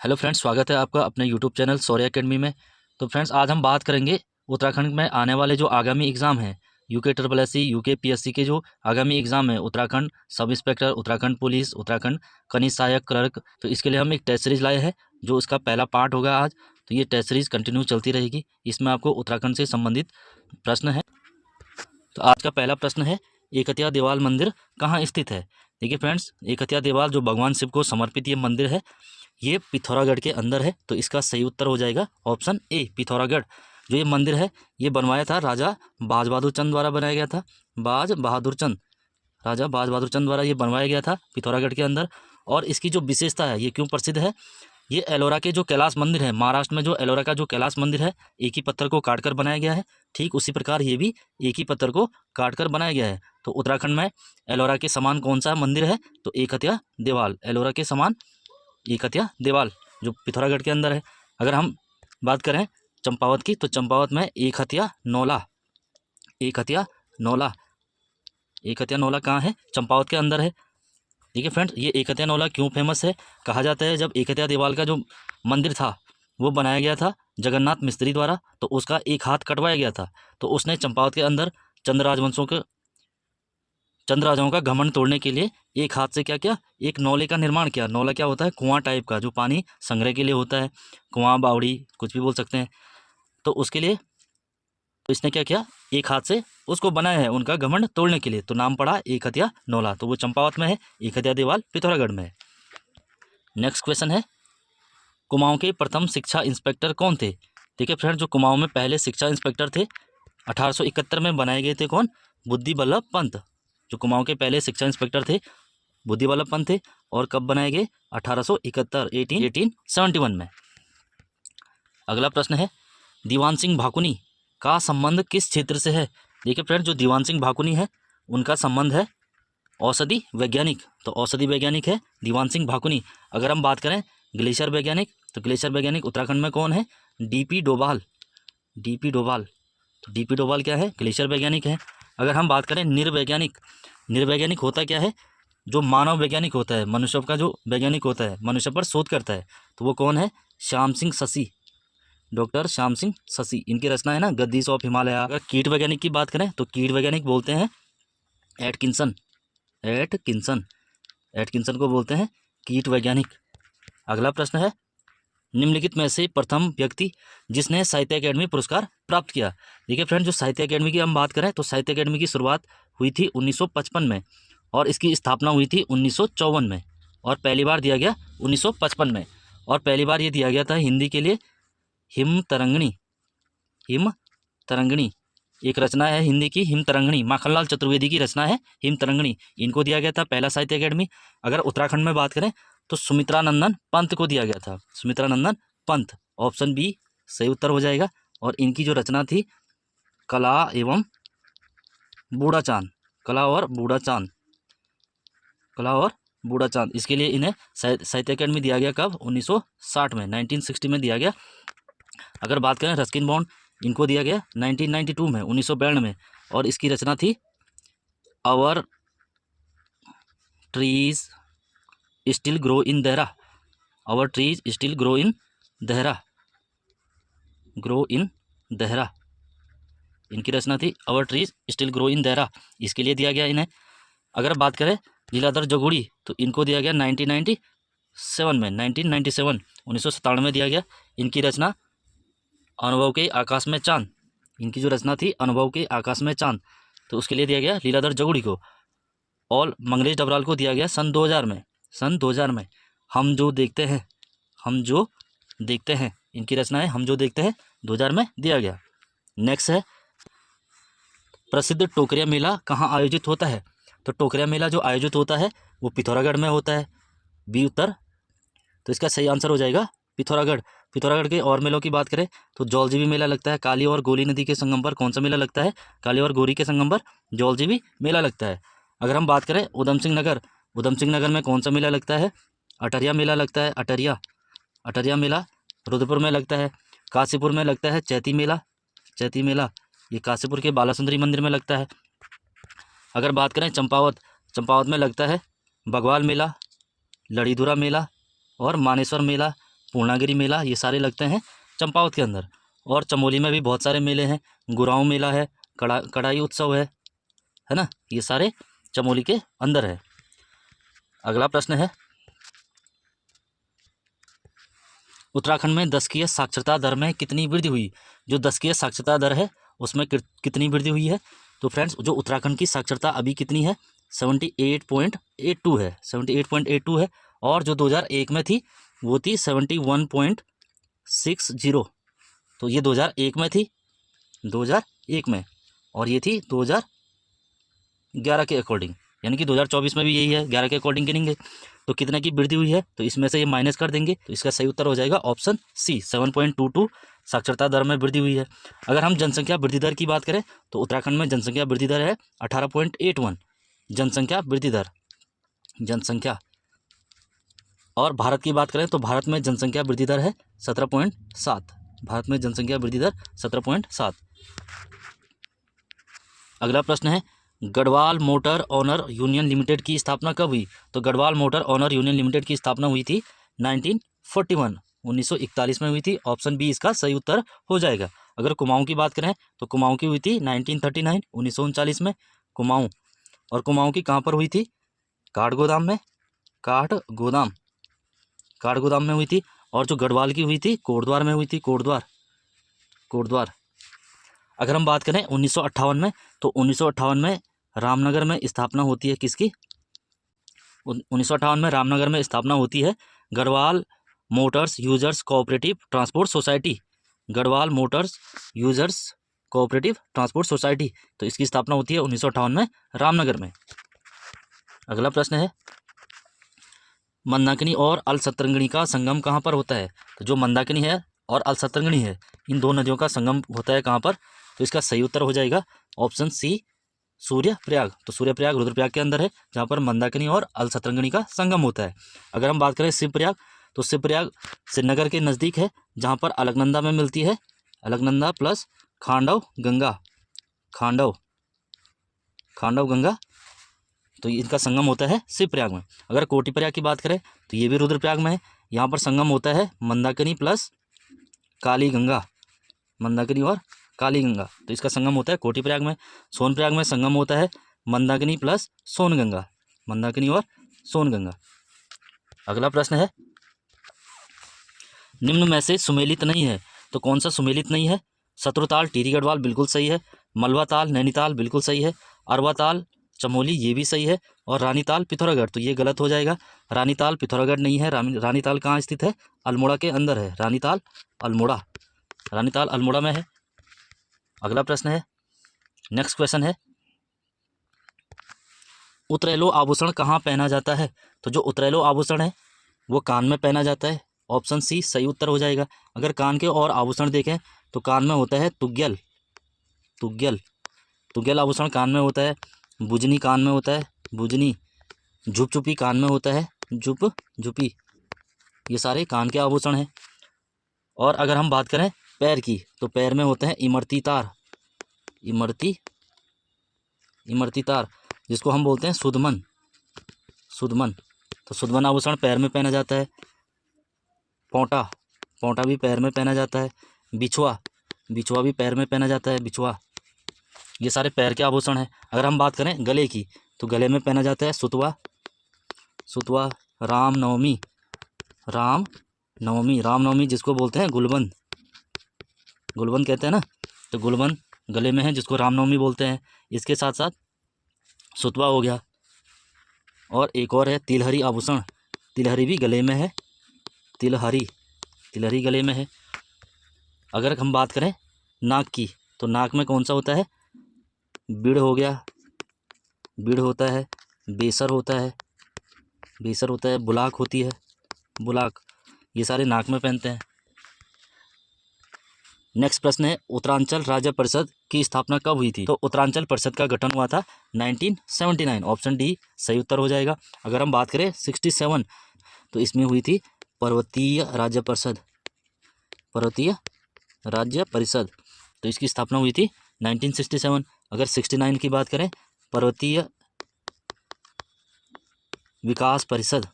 Hello friends, स्वागत है आपका अपने यूट्यूब चैनल शौर्य एकेडमी में। तो फ्रेंड्स, आज हम बात करेंगे उत्तराखंड में आने वाले जो आगामी एग्ज़ाम हैं, UK triple S C, UK PSC के जो आगामी एग्ज़ाम है, Uttarakhand sub inspector, Uttarakhand police, Uttarakhand खनिज सहायक क्लर्क। तो इसके लिए हम एक टेस्ट सीरीज़ लाए हैं, जो इसका पहला पार्ट होगा आज। तो ये टेस्ट सीरीज़ कंटिन्यू चलती रहेगी। इसमें आपको उत्तराखंड से संबंधित प्रश्न है। तो आज का पहला प्रश्न है, एकतिया देवाल मंदिर कहाँ स्थित है। देखिए फ्रेंड्स, एकतिया देवाल जो भगवान शिव को समर्पित ये मंदिर है, ये पिथौरागढ़ के अंदर है। तो इसका सही उत्तर हो जाएगा ऑप्शन ए, पिथौरागढ़। जो ये मंदिर है, ये बनवाया था राजा बाज बहादुर चंद द्वारा बनाया गया था। बाज बहादुर चंद, राजा बाज बहादुर चंद द्वारा ये बनवाया गया था पिथौरागढ़ के अंदर। और इसकी जो विशेषता है, ये क्यों प्रसिद्ध है, ये एलोरा के जो कैलाश मंदिर है, महाराष्ट्र में जो एलोरा का जो कैलाश मंदिर है, एक ही पत्थर को काटकर बनाया गया है। ठीक उसी प्रकार ये भी एक ही पत्थर को काटकर बनाया गया है। तो उत्तराखंड में एलोरा के समान कौन सा मंदिर है, तो एकतिया देवाल, एलोरा के समान एकतिया देवाल जो पिथौरागढ़ के अंदर है। अगर हम बात करें चंपावत की, तो चंपावत में एकहतिया नौला, एकहतिया नौला, एकहतिया नौला कहाँ है, चंपावत के अंदर है। देखिए फ्रेंड्स, ये एकहतिया नौला क्यों फेमस है, कहा जाता है जब एकहतिया देवाल का जो मंदिर था वो बनाया गया था जगन्नाथ मिस्त्री द्वारा, तो उसका एक हाथ कटवाया गया था। तो उसने चंपावत के अंदर चंद राजवंशों के, चंद राजाओं का घमंड तोड़ने के लिए एक हाथ से क्या किया, एक नौले का निर्माण किया। नौला क्या होता है, कुआं टाइप का, जो पानी संग्रह के लिए होता है, कुआं बावड़ी कुछ भी बोल सकते हैं। तो उसके लिए तो इसने क्या किया, एक हाथ से उसको बनाया है उनका घमंड तोड़ने के लिए। तो नाम पड़ा एकहतिया नौला। तो वो चंपावत में है, एकहतिया देवाल पिथौरागढ़ में है। नेक्स्ट क्वेश्चन है, कुमाऊं के प्रथम शिक्षा इंस्पेक्टर कौन थे। देखिए फ्रेंड, जो कुमाऊं में पहले शिक्षा इंस्पेक्टर थे 1871 में बनाए गए थे, कौन, बुद्धि बल्लभ पंत। जो कुमाऊं के पहले शिक्षा इंस्पेक्टर थे बुद्धि बल्लभ पंत थे। और कब बनाए गए, 1871, 1871 में। अगला प्रश्न है, दीवान सिंह भाकुनी का संबंध किस क्षेत्र से है। देखिए फ्रेंड, जो दीवान सिंह भाकुनी है उनका संबंध है औषधि वैज्ञानिक। तो औषधि वैज्ञानिक है दीवान सिंह भाकुनी। अगर हम बात करें ग्लेशियर वैज्ञानिक, तो ग्लेशियर वैज्ञानिक उत्तराखंड में कौन है, डीपी डोभाल, डीपी डोभाल। तो डीपी डोभाल क्या है, ग्लेशियर वैज्ञानिक है। अगर हम बात करें निर्वैज्ञानिक, निर्वैज्ञानिक होता क्या है, जो मानव वैज्ञानिक होता है, मनुष्य का जो वैज्ञानिक होता है, मनुष्य पर शोध करता है, तो वो कौन है, श्याम सिंह शशि, डॉक्टर श्याम सिंह शशि। इनकी रचना है ना गद्दीज ऑफ हिमालय। अगर कीट वैज्ञानिक की बात करें, तो कीट वैज्ञानिक बोलते हैं एटकिंसन, एटकिंसन, एटकिंसन को बोलते हैं कीट वैज्ञानिक। अगला प्रश्न है, निम्नलिखित में से प्रथम व्यक्ति जिसने साहित्य अकेडमी पुरस्कार प्राप्त किया। देखिए फ्रेंड, जो साहित्य अकेडमी की हम बात करें, तो साहित्य अकेडमी की शुरुआत हुई थी 1955 में, और इसकी स्थापना हुई थी 1954 में, और पहली बार दिया गया 1955 में। और पहली बार ये दिया गया था हिंदी के लिए हिम तरंगिणी, हिम तरंगिणी एक रचना है हिंदी की, हिम तरंगिणी, माखनलाल चतुर्वेदी की रचना है हिम तरंगिणी, इनको दिया गया था पहला साहित्य अकेडमी। अगर उत्तराखंड में बात करें, तो सुमित्रा नंदन पंत को दिया गया था, सुमित्रा नंदन पंत, ऑप्शन बी सही उत्तर हो जाएगा। और इनकी जो रचना थी कला एवं बूढ़ा चांद, कला और बूढ़ा चांद, कला और बूढ़ा चांद, इसके लिए इन्हें साहित्य अकेडमी दिया गया कब, 1960 में, 1960 में दिया गया। अगर बात करें रस्किन बॉन्ड, इनको दिया गया 1992 में, 1992 में, और इसकी रचना थी our trees still grow in Dehra, our trees still grow in Dehra, grow in Dehra, इनकी रचना थी our trees still grow in Dehra, इसके लिए दिया गया इन्हें। अगर बात करें लीलाधर जगुड़ी, तो इनको दिया गया 1997 में, 1997, 1997 में दिया गया। इनकी रचना अनुभव के आकाश में चांद, इनकी जो रचना थी अनुभव के आकाश में चांद, तो उसके लिए दिया गया लीलाधर जगुड़ी को। और मंगलेश डबराल को दिया गया सन 2000 में, सन 2000 में हम जो देखते हैं, हम जो देखते हैं, इनकी रचना है हम जो देखते हैं, 2000 में दिया गया। नेक्स्ट है, प्रसिद्ध टोकरिया मेला कहाँ आयोजित होता है। तो टोकरिया मेला जो आयोजित होता है वो पिथौरागढ़ में होता है, बी उत्तर। तो इसका सही आंसर हो जाएगा पिथौरागढ़। पिथौरागढ़ के और मेलों की बात करें, तो जौलजीबी मेला लगता है, काली और गोली नदी के संगम पर कौन सा मेला लगता है, काली और गोरी के संगम पर जौलजीबी मेला लगता है। अगर हम बात करें उधम सिंह नगर, उधम सिंह नगर में कौन सा मेला लगता है, अटरिया मेला लगता है, अटरिया, अटरिया मेला रुद्रपुर में लगता है। काशीपुर में लगता है चैती मेला, चैती मेला ये काशीपुर के बालासुंदरी मंदिर में लगता है। अगर बात करें चंपावत, चंपावत में लगता है बगवाल मेला, लड़ीधुरा मेला और मानेश्वर मेला, पूर्णागिरि मेला, ये सारे लगते हैं चंपावत के अंदर। और चमोली में भी बहुत सारे मेले हैं, गुराऊं मेला है, कड़ाई उत्सव है ना, ये सारे चमोली के अंदर है। अगला प्रश्न है, उत्तराखंड में दशकीय साक्षरता दर में कितनी वृद्धि हुई? जो दशकीय साक्षरता दर है उसमें कितनी वृद्धि हुई है? तो फ्रेंड्स, जो उत्तराखंड की साक्षरता अभी कितनी है? 78.82 है, 78.82 है। और जो 2001 में थी वो थी 71.60। तो ये 2001 में थी, 2001 में, और ये थी 2011 के अकॉर्डिंग, यानी कि 2024 में भी यही है, 11 के अकॉर्डिंग गिनेंगे तो कितने की वृद्धि हुई है, तो इसमें से ये माइनस कर देंगे, तो इसका सही उत्तर हो जाएगा ऑप्शन सी, 7.22 साक्षरता दर में वृद्धि हुई है। अगर हम जनसंख्या वृद्धि दर की बात करें तो उत्तराखंड में जनसंख्या वृद्धि दर है 18.81 जनसंख्या वृद्धि दर, जनसंख्या। और भारत की बात करें तो भारत में जनसंख्या वृद्धि दर है 17.7, भारत में जनसंख्या वृद्धि दर 17.7। अगला प्रश्न है, Garhwal motor owner union limited की स्थापना कब हुई? तो Garhwal motor owner union limited की स्थापना हुई थी 1941, 1941 में हुई थी। ऑप्शन बी इसका सही उत्तर हो जाएगा। अगर कुमाऊं की बात करें तो कुमाऊं की हुई थी 1939, 1939 में कुमाऊं। और कुमाऊं की कहाँ पर हुई थी? काठगोदाम में, काठगोदाम में हुई थी। और जो गढ़वाल की हुई थी कोटद्वार में हुई थी, कोटद्वार। अगर हम बात करें 1958 में, तो 1958 में रामनगर में स्थापना होती है किसकी? 1958 में रामनगर में स्थापना होती है Garhwal Motors users cooperative transport society, Garhwal Motors users cooperative transport society. तो इसकी स्थापना होती है 1958 में रामनगर में। अगला प्रश्न है, मंदाकिनी और अलसतरंगिणी का संगम कहाँ पर होता है? तो जो मंदाकिनी है और अलसतरंगिणी है, इन दो नदियों का संगम होता है कहाँ पर? तो इसका सही उत्तर हो जाएगा ऑप्शन सी, सूर्यप्रयाग। तो सूर्यप्रयाग रुद्रप्रयाग के अंदर है, जहाँ पर मंदाकिनी और अलसतरंगिणी का संगम होता है। अगर हम बात करें शिवप्रयाग, तो शिवप्रयाग श्रीनगर के नज़दीक है, जहाँ पर अलकनंदा में मिलती है, अलकनंदा प्लस खांडव गंगा, खांडव गंगा, तो इनका संगम होता है शिवप्रयाग में। अगर कोटिप्रयाग की बात करें तो ये भी रुद्रप्रयाग में है, यहाँ पर संगम होता है मंदाकिनी प्लस काली गंगा, मंदाकिनी और काली गंगा, तो इसका संगम होता है कोटिप्रयाग में। सोनप्रयाग में संगम होता है मंदाकिनी प्लस सोनगंगा, मंदाकिनी और सोनगंगा। अगला प्रश्न है, निम्न में से सुमेलित नहीं है, तो कौन सा सुमेलित नहीं है? शत्रुताल टिहरी गढ़वाल बिल्कुल सही है, मलबा ताल नैनीताल बिल्कुल सही है, अरवा ताल चमोली ये भी सही है, और रानीताल पिथौरागढ़ तो ये गलत हो जाएगा। रानीताल पिथौरागढ़ नहीं है, रानीताल कहाँ स्थित है? अल्मोड़ा के अंदर है, रानीताल अल्मोड़ा में है। अगला प्रश्न है, नेक्स्ट क्वेश्चन है, उतरैलो आभूषण कहाँ पहना जाता है? तो जो उतरैलो आभूषण है वो कान में पहना जाता है, ऑप्शन सी सही उत्तर हो जाएगा। अगर कान के और आभूषण देखें तो कान में होता है तुग्यल आभूषण कान में होता है, बुजनी कान में होता है, बुजनी, झुपझुपी कान में होता है, झुपझुपी, ये सारे कान के आभूषण हैं। और अगर हम बात करें पैर की, तो पैर में होते हैं इमरती तार, इमरती तार, जिसको हम बोलते हैं सुदमन, तो सुदमन आभूषण पैर में पहना जाता है। पोंटा भी पैर में पहना जाता है। बिछुआ भी पैर में पहना जाता है, बिछुआ, ये सारे पैर के आभूषण हैं। अगर हम बात करें गले की, तो गले में पहना जाता है सुतवा, रामनवमी जिसको बोलते हैं गुलबंद कहते हैं ना, तो गुलबंद गले में है जिसको रामनवमी बोलते हैं। इसके साथ साथ सुतवा हो गया, और एक और है तिलहरी आभूषण, तिलहरी भी गले में है, तिलहरी गले में है। अगर हम बात करें नाक की, तो नाक में कौन सा होता है? बिड़ हो गया, बिड़ होता है, बेसर होता है, बुलाक होती है, बुलाक, ये सारे नाक में पहनते हैं। नेक्स्ट प्रश्न है, उत्तरांचल राज्य परिषद की स्थापना कब हुई थी? तो उत्तरांचल परिषद का गठन हुआ था 1979, ऑप्शन डी सही उत्तर हो जाएगा। अगर हम बात करें 67, तो इसमें हुई थी पर्वतीय राज्य परिषद, तो इसकी स्थापना हुई थी 1967। अगर 69 की बात करें, पर्वतीय विकास परिषद,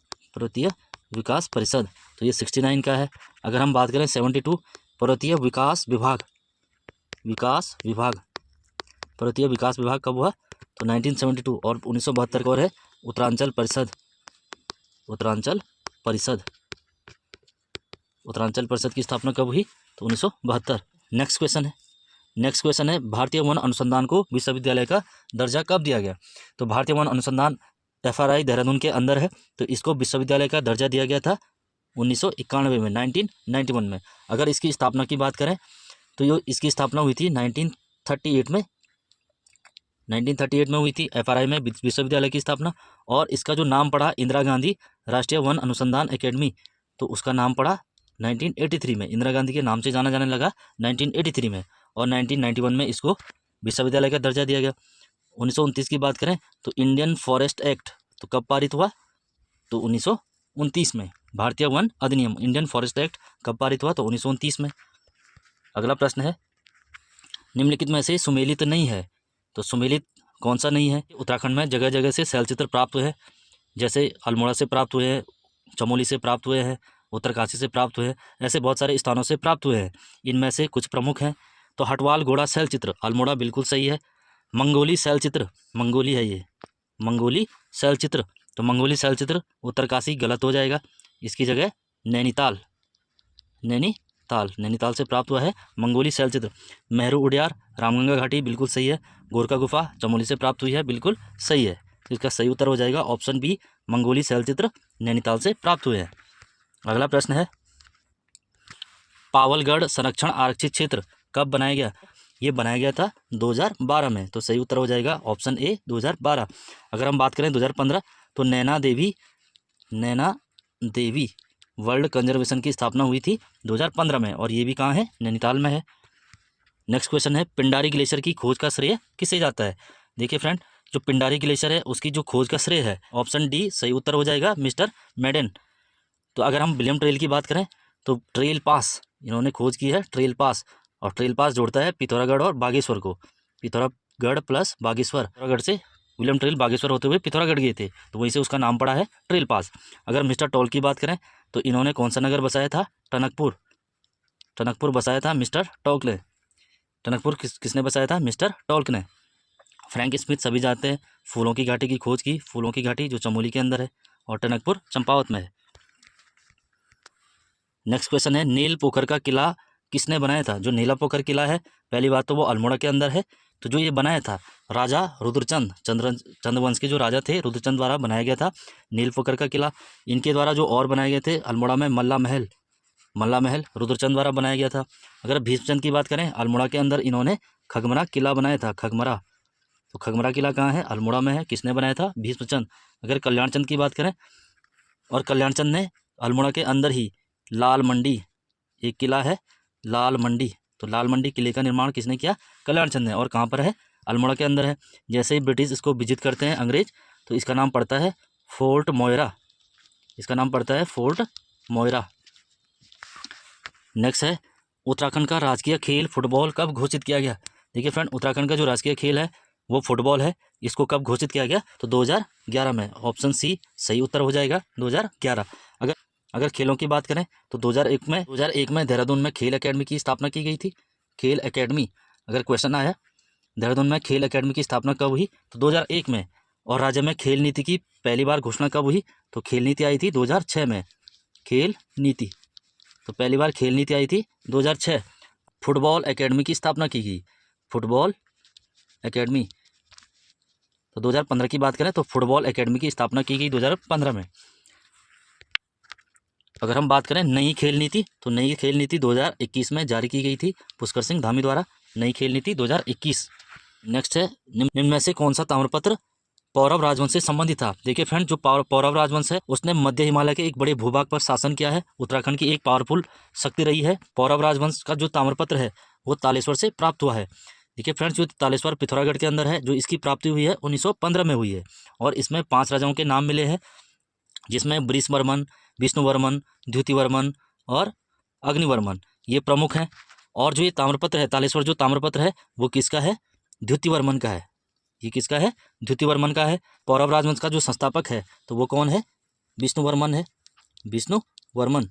तो ये 69 का है। अगर हम बात करें 72 पर्वतीय विकास विभाग, पर्वतीय विकास विभाग कब हुआ? तो 1972। और 1972 का और है उत्तरांचल परिषद की स्थापना कब हुई? तो 1972। नेक्स्ट क्वेश्चन है भारतीय वन अनुसंधान को विश्वविद्यालय का दर्जा कब दिया गया? तो भारतीय वन अनुसंधान FRI देहरादून के अंदर है, तो इसको विश्वविद्यालय का दर्जा दिया गया था 1991 में, 1991 में। अगर इसकी स्थापना की बात करें तो ये इसकी स्थापना हुई थी 1938 में, 1938 में हुई थी FRI में विश्वविद्यालय की स्थापना। और इसका जो नाम पड़ा इंदिरा गांधी राष्ट्रीय वन अनुसंधान एकेडमी, तो उसका नाम पड़ा 1983 में, इंदिरा गांधी के नाम से जाना जाने लगा 1983 में। और 1991 में इसको विश्वविद्यालय का दर्जा दिया गया। 1929 की बात करें तो इंडियन फॉरेस्ट एक्ट तो कब पारित हुआ? तो 1929 में। भारतीय वन अधिनियम इंडियन फॉरेस्ट एक्ट कब पारित हुआ? तो 1929 में। अगला प्रश्न है निम्नलिखित में से सुमेलित नहीं है, तो सुमेलित कौन सा नहीं है? उत्तराखंड में जगह जगह से शैलचित्र प्राप्त हुए हैं, जैसे अल्मोड़ा से प्राप्त हुए हैं, चमोली से प्राप्त हुए हैं, उत्तरकाशी से प्राप्त हुए हैं, ऐसे बहुत सारे स्थानों से प्राप्त हुए हैं। इनमें से कुछ प्रमुख हैं। तो हटवाल घोड़ा शैलचित्र अल्मोड़ा बिल्कुल सही है। मंगोली शैलचित्र, मंगोली है ये, मंगोली शैलचित्र, तो मंगोली शैलचित्र उत्तरकाशी गलत हो जाएगा, इसकी जगह नैनीताल से प्राप्त हुआ है मंगोली शैलचित्र। मेहरू उडियार रामगंगा घाटी बिल्कुल सही है। गोरखा गुफा चमोली से प्राप्त हुई है, बिल्कुल सही है। इसका सही उत्तर हो जाएगा ऑप्शन बी, मंगोली शैलचित्र नैनीताल से प्राप्त हुए हैं। अगला प्रश्न है पावलगढ़ संरक्षण आरक्षित क्षेत्र कब बनाया गया? ये बनाया गया था 2012 में, तो सही उत्तर हो जाएगा ऑप्शन ए 2012। अगर हम बात करें 2015 तो नैना देवी वर्ल्ड कंजर्वेशन की स्थापना हुई थी 2015 में, और ये भी कहाँ है? नैनीताल में है। नेक्स्ट क्वेश्चन है पिंडारी ग्लेशियर की खोज का श्रेय किसे जाता है? देखिए फ्रेंड, जो पिंडारी ग्लेशियर है उसकी जो खोज का श्रेय है ऑप्शन डी सही उत्तर हो जाएगा मिस्टर मेडन। तो अगर हम विलियम ट्रेल की बात करें तो ट्रेल पास इन्होंने खोज की है, ट्रेल पास, और ट्रेल पास जोड़ता है पिथौरागढ़ और बागेश्वर को, पिथौरागढ़ प्लस बागेश्वर। पिथौरागढ़ से विलियम ट्रेल बागेश्वर होते हुए पिथौरागढ़ गए थे, तो वहीं से उसका नाम पड़ा है ट्रेल पास। अगर मिस्टर टॉल की बात करें तो इन्होंने कौन सा नगर बसाया था? टनकपुर बसाया था मिस्टर टॉल्क ने। टनकपुर किसने बसाया था? मिस्टर टॉल्क ने। फ्रैंक स्मिथ सभी जानते हैं फूलों की घाटी की खोज की, फूलों की घाटी जो चमोली के अंदर है, और टनकपुर चंपावत में है। नेक्स्ट क्वेश्चन है नील पोखर का किला किसने बनाया था? जो नीला पोखर किला है पहली बात तो वो अल्मोड़ा के अंदर है, तो जो ये बनाया था राजा रुद्रचंद, चंद्रवंश के जो राजा थे रुद्रचंद द्वारा बनाया गया था नील पोखर का किला। इनके द्वारा जो और बनाए गए थे अल्मोड़ा में मल्ला महल रुद्रचंद द्वारा बनाया गया था। अगर भीष्मचंद की बात करें अल्मोड़ा के अंदर इन्होंने खगमरा किला बनाया था, खगमरा, तो खगमरा किला कहाँ है? अल्मोड़ा में है। किसने बनाया था? भीष्मचंद। अगर कल्याणचंद की बात करें, और कल्याणचंद ने अल्मोड़ा के अंदर ही लाल मंडी एक किला है, लाल मंडी, तो लाल मंडी किले का निर्माण किसने किया? कल्याणचंद ने। और कहाँ पर है? अल्मोड़ा के अंदर है। जैसे ही ब्रिटिश इसको विजिट करते हैं अंग्रेज, तो इसका नाम पड़ता है फोर्ट मोयरा, इसका नाम पड़ता है फोर्ट मोयरा। नेक्स्ट है उत्तराखंड का राजकीय खेल फुटबॉल कब घोषित किया गया? देखिए फ्रेंड, उत्तराखंड का जो राजकीय खेल है वो फुटबॉल है। इसको कब घोषित किया गया? तो 2011 में। ऑप्शन सी सही उत्तर हो जाएगा 2011। अगर खेलों की बात करें तो 2001 में देहरादून में खेल एकेडमी की स्थापना की गई थी। खेल एकेडमी, अगर क्वेश्चन आया देहरादून में खेल एकेडमी की स्थापना कब हुई? तो 2001 में। और राज्य में खेल नीति की पहली बार घोषणा कब हुई? तो खेल नीति आई थी 2006 में। खेल नीति, तो पहली बार खेल नीति आई थी 2006। फुटबॉल एकेडमी की स्थापना की गई, फुटबॉल एकेडमी, तो 2015 की बात करें तो फुटबॉल एकेडमी की स्थापना की गई 2015 में। अगर हम बात करें नई खेल नीति, तो नई खेल नीति 2021 में जारी की गई थी पुष्कर सिंह धामी द्वारा, नई खेल नीति 2021। नेक्स्ट है निम्न में से कौन सा ताम्रपत्र पौरव राजवंश से संबंधित था? देखिए फ्रेंड, जो पौरव राजवंश है उसने मध्य हिमालय के एक बड़े भूभाग पर शासन किया है, उत्तराखंड की एक पावरफुल शक्ति रही है। पौरव राजवंश का जो ताम्रपत्र है वो तालेश्वर से प्राप्त हुआ है। देखिए फ्रेंड्स, जो तालेश्वर पिथौरागढ़ के अंदर है, जो इसकी प्राप्ति हुई है 1915 में हुई है, और इसमें 5 राजाओं के नाम मिले हैं, जिसमें वृषवर्मन, विष्णुवर्मन, द्युतिवर्मन और अग्निवर्मन ये प्रमुख हैं। और जो ये ताम्रपत्र है तालेश्वर जो ताम्रपत्र है वो किसका है? द्युतिवर्मन का है। ये किसका है? द्युतिवर्मन का है। पौरव राजवंश का जो संस्थापक है तो वो कौन है? विष्णुवर्मन है, विष्णुवर्मन।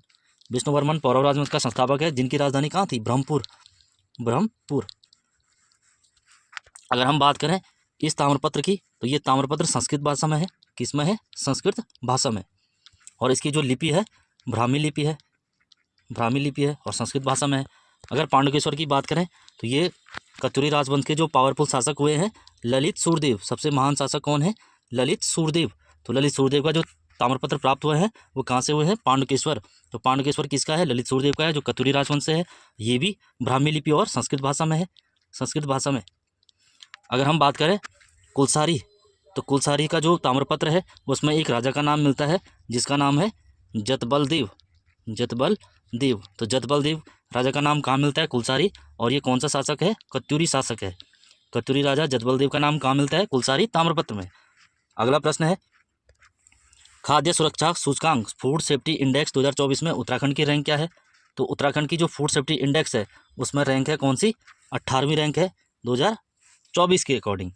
विष्णुवर्मन पौरव राजवंश का संस्थापक है, जिनकी राजधानी कहाँ थी? ब्रह्मपुर। अगर हम बात करें इस ताम्रपत्र की, तो ये ताम्रपत्र संस्कृत भाषा में है। किस में है? संस्कृत भाषा में। और इसकी जो लिपि है ब्राह्मी लिपि है और संस्कृत भाषा में है। अगर पांडुकेश्वर की बात करें तो ये कत्यूरी राजवंश के जो पावरफुल शासक हुए हैं ललित सूर्यदेव। सबसे महान शासक कौन है? ललित सूर्यदेव। तो ललित सूर्यदेव का जो ताम्रपत्र प्राप्त हुए हैं वो कहाँ से हुए हैं? पांडुकेश्वर। तो पांडुकेश्वर किसका है? ललित सूर्यदेव का है, जो कत्यूरी राजवंश से है। ये भी ब्राह्मी लिपि और संस्कृत भाषा में है, संस्कृत भाषा में। अगर हम बात करें कुलसारी, तो कुलसारी का जो ताम्रपत्र है उसमें एक राजा का नाम मिलता है, जिसका नाम है जतबलदेव। तो जतबलदेव राजा का नाम कहाँ मिलता है? कुलसारी। और ये कौन सा शासक है? कत्यूरी शासक है। कत्यूरी राजा जतबलदेव का नाम कहाँ मिलता है? कुलसारी ताम्रपत्र में। अगला प्रश्न है, खाद्य सुरक्षा सूचकांक फूड सेफ्टी इंडेक्स 2024 में उत्तराखंड की रैंक क्या है? तो उत्तराखंड की जो फूड सेफ्टी इंडेक्स है उसमें रैंक है कौन सी? 18वीं रैंक है 2024 के अकॉर्डिंग।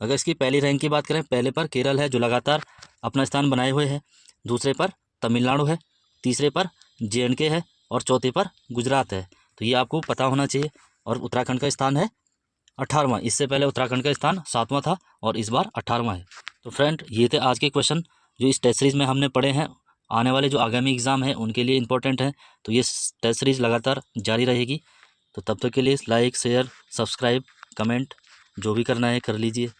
अगर इसकी पहली रैंक की बात करें, पहले पर केरल है जो लगातार अपना स्थान बनाए हुए है, दूसरे पर तमिलनाडु है, तीसरे पर JNK है और चौथे पर गुजरात है। तो ये आपको पता होना चाहिए। और उत्तराखंड का स्थान है 18वां। इससे पहले उत्तराखंड का स्थान 7वां था और इस बार 18वां है। तो फ्रेंड, ये थे आज के क्वेश्चन जो इस टेस्ट सीरीज़ में हमने पढ़े हैं। आने वाले जो आगामी एग्ज़ाम है उनके लिए इंपॉर्टेंट है। तो ये टेस्ट सीरीज़ लगातार जारी रहेगी। तो तब तक के लिए लाइक, शेयर, सब्सक्राइब, कमेंट जो भी करना है कर लीजिए।